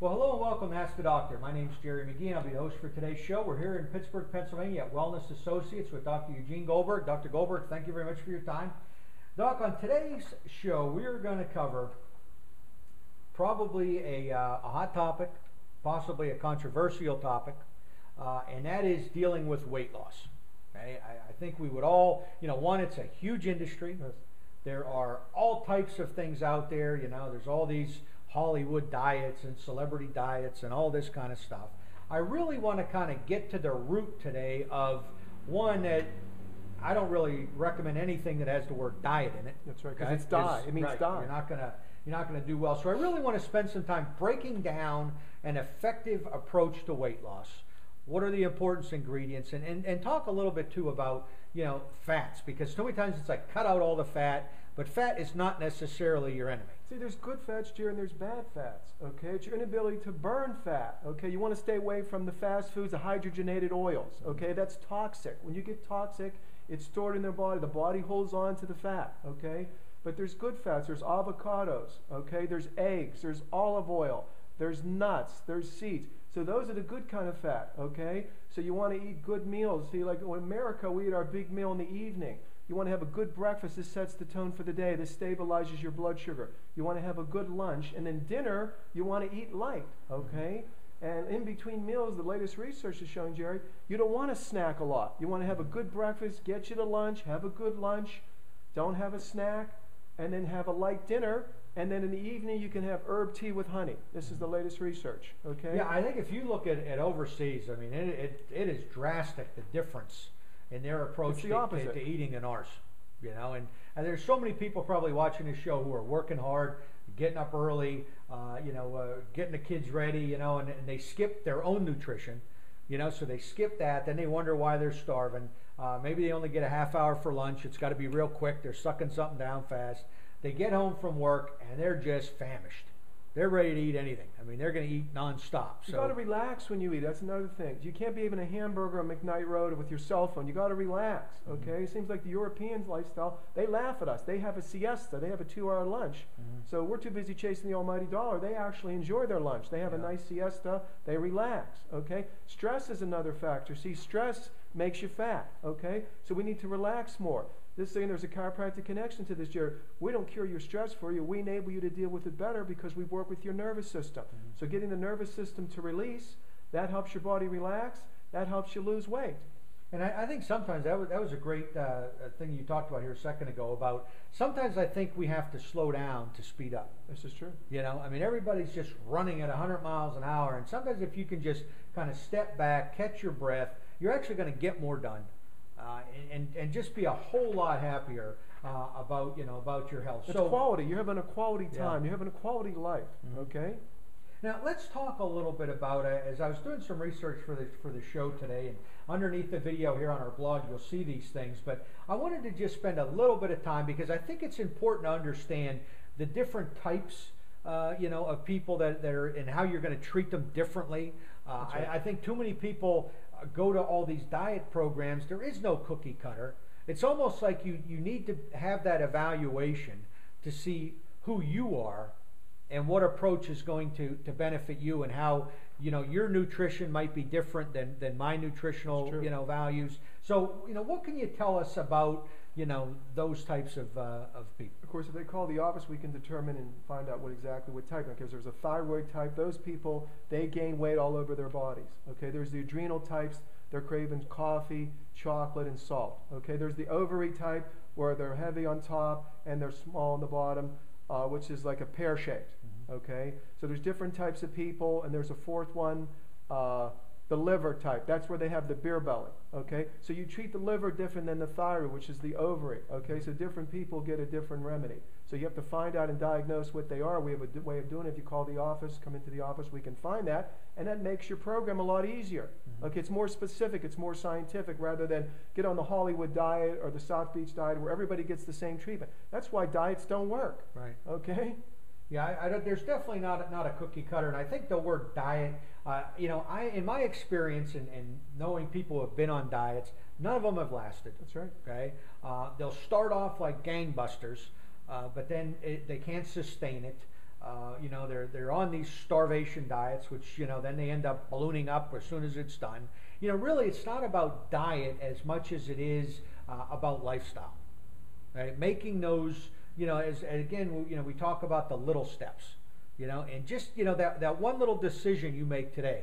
Well, hello and welcome to Ask the Doctor. My name is Jerry McGee and I'll be the host for today's show. We're here in Pittsburgh, Pennsylvania at Wellness Associates with Dr. Eugene Goldberg. Dr. Goldberg, thank you very much for your time. Doc, on today's show, we're going to cover probably a hot topic, possibly a controversial topic, and that is dealing with weight loss. Okay? I think we would all, one, it's a huge industry. There are all types of things out there. There's all these Hollywood diets and celebrity diets and all this kind of stuff. I really want to kind of get to the root today of one that I don't really recommend anything that has the word diet in it. That's right, because it's die. It means right, die. You're not gonna do well. So I really want to spend some time breaking down an effective approach to weight loss. What are the important ingredients, and talk a little bit too about fats, because so many times it's like cut out all the fat, but fat is not necessarily your enemy. See, there's good fats, Jerry, and there's bad fats, okay? It's your inability to burn fat, okay? You want to stay away from the fast foods, the hydrogenated oils, okay? That's toxic. When you get toxic, it's stored in their body. The body holds on to the fat, okay? But there's good fats. There's avocados, okay? There's eggs. There's olive oil. There's nuts. There's seeds. So those are the good kind of fat, okay? So you want to eat good meals. See, like in America, we eat our big meal in the evening. You want to have a good breakfast. This sets the tone for the day. This stabilizes your blood sugar. You want to have a good lunch. And then dinner, you want to eat light, okay? And in between meals, the latest research is showing, Jerry, you don't want to snack a lot. You want to have a good breakfast, get you to lunch, have a good lunch, don't have a snack, and then have a light dinner. And then in the evening, you can have herb tea with honey. This is the latest research, okay? Yeah, I think if you look at overseas, I mean, it is drastic, the difference in their approach to eating and ours. And there's so many people probably watching this show who are working hard, getting up early, getting the kids ready, and they skip their own nutrition, so they skip that, then they wonder why they're starving. Maybe they only get a half hour for lunch. It's got to be real quick. They're sucking something down fast. They get home from work and they're just famished. They're ready to eat anything. I mean, they're going to eat nonstop. You got to relax when you eat. That's another thing. You can't be having a hamburger on McKnight Road with your cell phone. You got to relax, okay? It seems like the Europeans' lifestyle, they laugh at us. They have a siesta. They have a 2-hour lunch. So we're too busy chasing the almighty dollar. They actually enjoy their lunch. They have a nice siesta. They relax, okay? Stress is another factor. See, stress makes you fat, okay? So we need to relax more. This thing, there's a chiropractic connection to this, Jerry. We don't cure your stress for you. We enable you to deal with it better because we work with your nervous system. So getting the nervous system to release, that helps your body relax. That helps you lose weight. And I think sometimes that was a great thing you talked about here a second ago about sometimes I think we have to slow down to speed up. This is true. I mean, everybody's just running at 100 miles an hour, and sometimes if you can just kind of step back, catch your breath, you're actually going to get more done. And just be a whole lot happier about your health. It's quality. You're having a quality time. You're having a quality life. Okay. Now let's talk a little bit about as I was doing some research for the show today, and underneath the video here on our blog you'll see these things. But I wanted to just spend a little bit of time because I think it's important to understand the different types of people that are and how you're going to treat them differently. Right. I think too many people go to all these diet programs. There is no cookie cutter. It's almost like you need to have that evaluation to see who you are and what approach is going to benefit you, and how your nutrition might be different than my nutritional values. So what can you tell us about those types of people? Of course, if they call the office, we can determine and find out what type. Because there's a thyroid type. Those people, they gain weight all over their bodies. Okay, there's the adrenal types. They're craving coffee, chocolate, and salt. Okay, there's the ovary type where they're heavy on top and they're small on the bottom, which is like a pear-shaped. Okay, so there's different types of people, and there's a fourth one, the liver type. That's where they have the beer belly. Okay, so you treat the liver different than the thyroid, which is the ovary. Okay, so different people get a different remedy. So you have to find out and diagnose what they are. We have a way of doing it. If you call the office, come into the office, we can find that, and that makes your program a lot easier. Okay, it's more specific, it's more scientific, rather than get on the Hollywood diet or the South Beach diet where everybody gets the same treatment. That's why diets don't work. Right. Okay. Yeah, there's definitely not a cookie cutter, and I think the word diet, in my experience and knowing people who have been on diets, none of them have lasted. That's right. Okay, they'll start off like gangbusters, but then they can't sustain it. You know, they're on these starvation diets, which, you know, then they end up ballooning up as soon as it's done. You know, really, it's not about diet as much as it is about lifestyle, right? Making those, you know, as again, you know, we talk about the little steps, you know, and just, you know, that one little decision you make today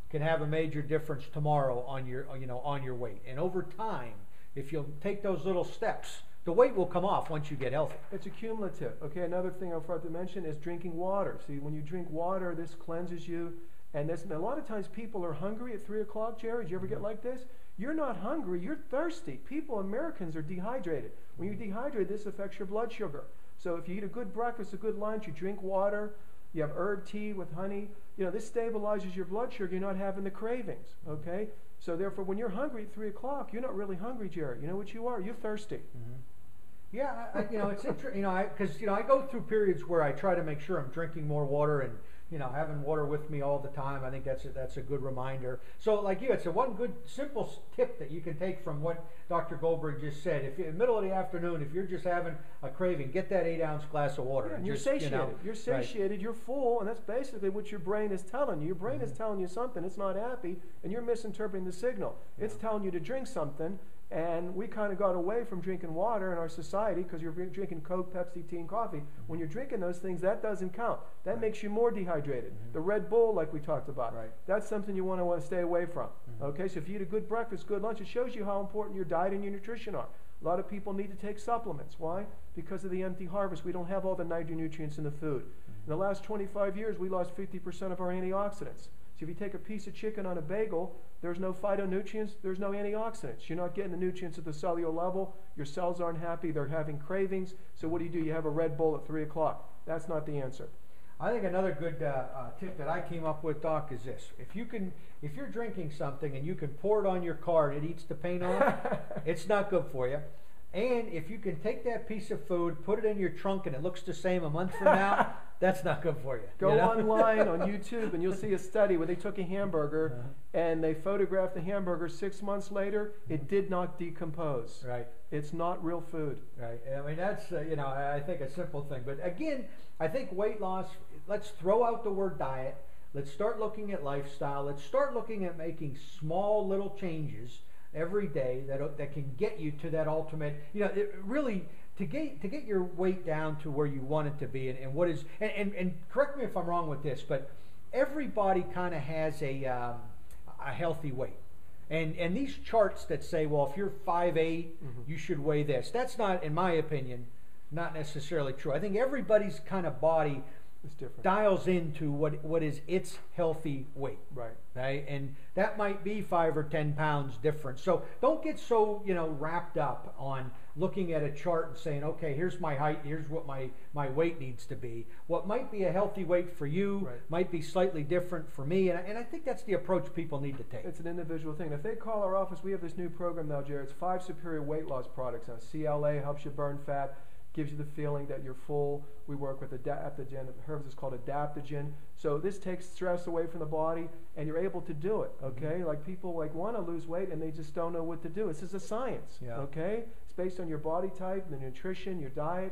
can have a major difference tomorrow on your, you know, on your weight. And over time, if you'll take those little steps, the weight will come off once you get healthy. It's a cumulative. Okay, another thing I forgot to mention is drinking water. See, when you drink water, this cleanses you. And a lot of times people are hungry at 3 o'clock, Jerry. Did you ever get like this? You're not hungry, you're thirsty. People, Americans, are dehydrated. When you're dehydrated, this affects your blood sugar. So if you eat a good breakfast, a good lunch, you drink water, you have herb tea with honey, you know, this stabilizes your blood sugar. You're not having the cravings, okay? So therefore, when you're hungry at 3 o'clock, you're not really hungry, Jerry. You know what you are? You're thirsty. Mm-hmm. Yeah, you know, it's interesting, you know, because, you know, I go through periods where I try to make sure I'm drinking more water and, you know, having water with me all the time. I think that's a good reminder. So, like you, it's a one good simple tip that you can take from what Dr. Goldberg just said. If in the middle of the afternoon, if you're just having a craving, get that 8-ounce glass of water. Yeah, and you're just, satiated. You know, you're satiated. Right. You're full, and that's basically what your brain is telling you. Your brain is telling you something. It's not happy, and you're misinterpreting the signal. Yeah. It's telling you to drink something. And we kind of got away from drinking water in our society because you're drinking Coke, Pepsi, tea, and coffee. When you're drinking those things, that doesn't count. That makes you more dehydrated. The Red Bull, like we talked about, that's something you want to stay away from. Okay, so if you eat a good breakfast, good lunch, it shows you how important your diet and your nutrition are. A lot of people need to take supplements. Why? Because of the empty harvest. We don't have all the nutrients in the food. In the last 25 years, we lost 50% of our antioxidants. So if you take a piece of chicken on a bagel, there's no phytonutrients, there's no antioxidants. You're not getting the nutrients at the cellular level. Your cells aren't happy. They're having cravings. So what do? You have a Red Bull at 3 o'clock. That's not the answer. I think another good tip that I came up with, Doc, is this. If you're drinking something and you can pour it on your car and it eats the paint off, it's not good for you. And if you can take that piece of food, put it in your trunk, and it looks the same a month from now, that's not good for you. Go online on YouTube, and you'll see a study where they took a hamburger and they photographed the hamburger 6 months later. It did not decompose. Right. It's not real food. Right. I mean, that's, you know, I think a simple thing. But again, I think weight loss, let's throw out the word diet. Let's start looking at lifestyle. Let's start looking at making small little changes every day that can get you to that ultimate, you know, really to get your weight down to where you want it to be, and what is, and correct me if I'm wrong with this, but everybody kind of has a healthy weight, and these charts that say, well, if you're 5'8", you should weigh this. That's not, in my opinion, not necessarily true. I think everybody's kind of body it's different. Dials into what is its healthy weight. Right. Right. And that might be 5 or 10 pounds different. So don't get so, you know, wrapped up on looking at a chart and saying, okay, here's my height, here's what my weight needs to be. What might be a healthy weight for you might be slightly different for me. And I think that's the approach people need to take. It's an individual thing. If they call our office, we have this new program now, Jared. It's 5 superior weight loss products. Now, CLA helps you burn fat, gives you the feeling that you're full. We work with adaptogen. Herbs is called adaptogen. So this takes stress away from the body, and you're able to do it. Okay, like people want to lose weight and they just don't know what to do. This is a science. Yeah. Okay, it's based on your body type, the nutrition, your diet,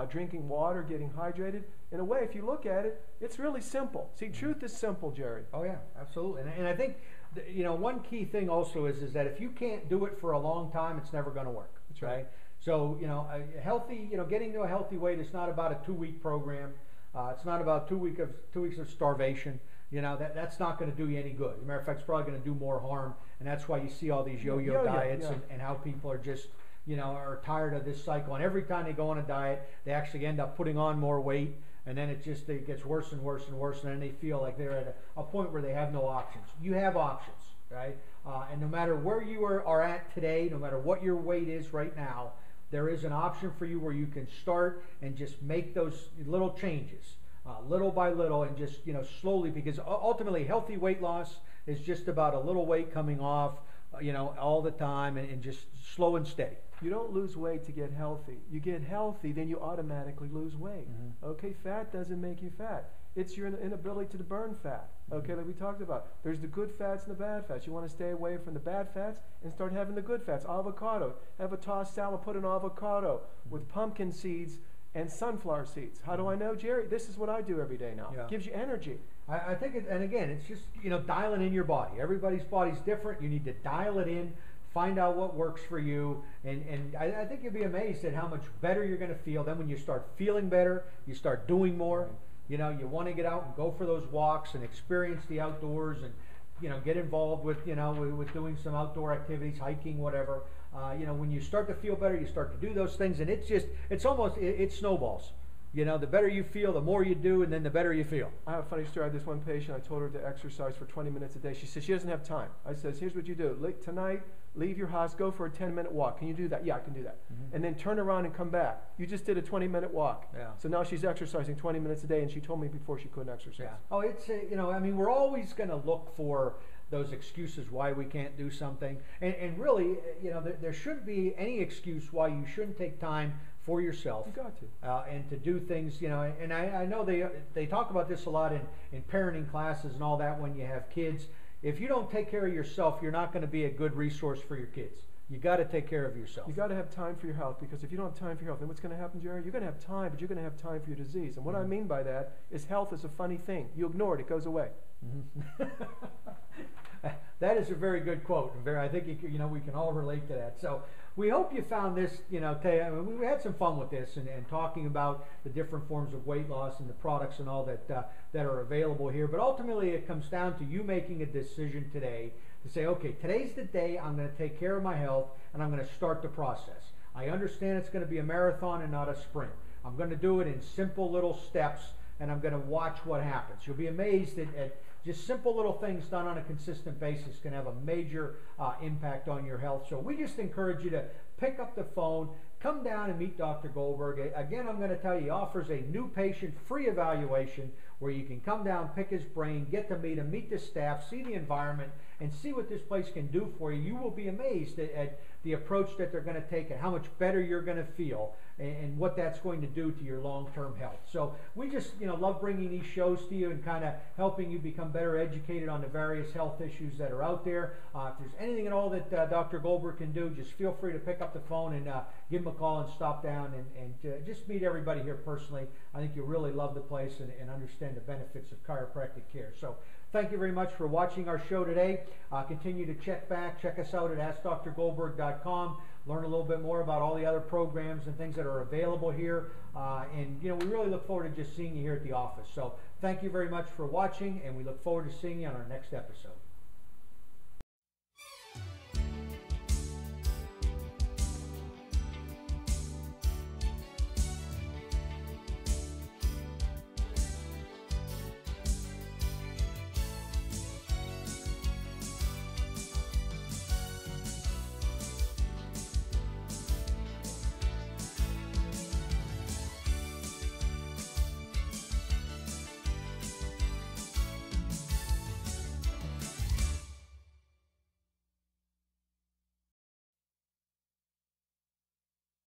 drinking water, getting hydrated. In a way, if you look at it, it's really simple. See, truth is simple, Jerry. Oh yeah, absolutely. And I think you know, one key thing also is that if you can't do it for a long time, it's never going to work. That's right. So, you know, a healthy, you know, getting to a healthy weight is not about a 2-week program. It's not about 2 weeks of starvation. You know, that's not going to do you any good. As a matter of fact, it's probably going to do more harm. And that's why you see all these yo-yo diets and how people are just, you know, are tired of this cycle. And every time they go on a diet, they actually end up putting on more weight. And then it gets worse and worse and worse. And then they feel like they're at a point where they have no options. You have options, right? And no matter where you are at today, no matter what your weight is right now, there is an option for you where you can start and just make those little changes, little by little, and just, you know, slowly, because ultimately healthy weight loss is just about a little weight coming off, you know, all the time, and just slow and steady. You don't lose weight to get healthy. You get healthy, then you automatically lose weight. Okay, fat doesn't make you fat. It's your inability to burn fat. Okay, like we talked about. There's the good fats and the bad fats. You want to stay away from the bad fats and start having the good fats. Avocado. Have a tossed salad, put an avocado with pumpkin seeds and sunflower seeds. How do I know, Jerry? This is what I do every day now. Yeah. Gives you energy. I think, and again, it's just, dialing in your body. Everybody's body's different. You need to dial it in, find out what works for you, and I think you'll be amazed at how much better you're going to feel. Then when you start feeling better, you start doing more. You want to get out and go for those walks and experience the outdoors and, get involved with, with doing some outdoor activities, hiking, whatever. When you start to feel better, you start to do those things, and it snowballs. The better you feel, the more you do, and then the better you feel. I have a funny story. I had this one patient, I told her to exercise for 20 minutes a day. She said she doesn't have time. I said, here's what you do. Tonight, leave your house, go for a 10-minute walk. Can you do that? Yeah, I can do that. Mm-hmm. And then turn around and come back. You just did a 20-minute walk. Yeah. So now she's exercising 20 minutes a day, and she told me before she couldn't exercise. Yeah. Oh, it's, we're always going to look for those excuses why we can't do something. And really, there shouldn't be any excuse why you shouldn't take time for yourself. You got to. And to do things, and I know they talk about this a lot in parenting classes and all that when you have kids. If you don't take care of yourself, you're not going to be a good resource for your kids. You got to take care of yourself. You got to have time for your health, because if you don't have time for your health, then what's going to happen, Jerry? You're going to have time, but you're going to have time for your disease. And what I mean by that is health is a funny thing. You ignore it, it goes away. Mm-hmm. That is a very good quote. I think we can all relate to that. So we hope you found this. We had some fun with this and talking about the different forms of weight loss and the products and all that are available here. But ultimately, it comes down to you making a decision today to say, okay, today's the day I'm going to take care of my health and I'm going to start the process. I understand it's going to be a marathon and not a sprint. I'm going to do it in simple little steps, and I'm going to watch what happens. You'll be amazed at just simple little things done on a consistent basis can have a major impact on your health. So we just encourage you to pick up the phone, come down and meet Dr. Goldberg. Again, I'm going to tell you, he offers a new patient free evaluation where you can come down, pick his brain, get to meet him, meet the staff, see the environment, and see what this place can do for you. You will be amazed at the approach that they're going to take and how much better you're going to feel and what that's going to do to your long-term health. So we just love bringing these shows to you and kind of helping you become better educated on the various health issues that are out there. If there's anything at all that Dr. Goldberg can do, just feel free to pick up the phone and give him a call and stop down and just meet everybody here personally. I think you'll really love the place and understand the benefits of chiropractic care. So thank you very much for watching our show today. Continue to check us out at AskDrGoldberg.com. Learn a little bit more about all the other programs and things that are available here. And we really look forward to just seeing you here at the office. So thank you very much for watching, and we look forward to seeing you on our next episode.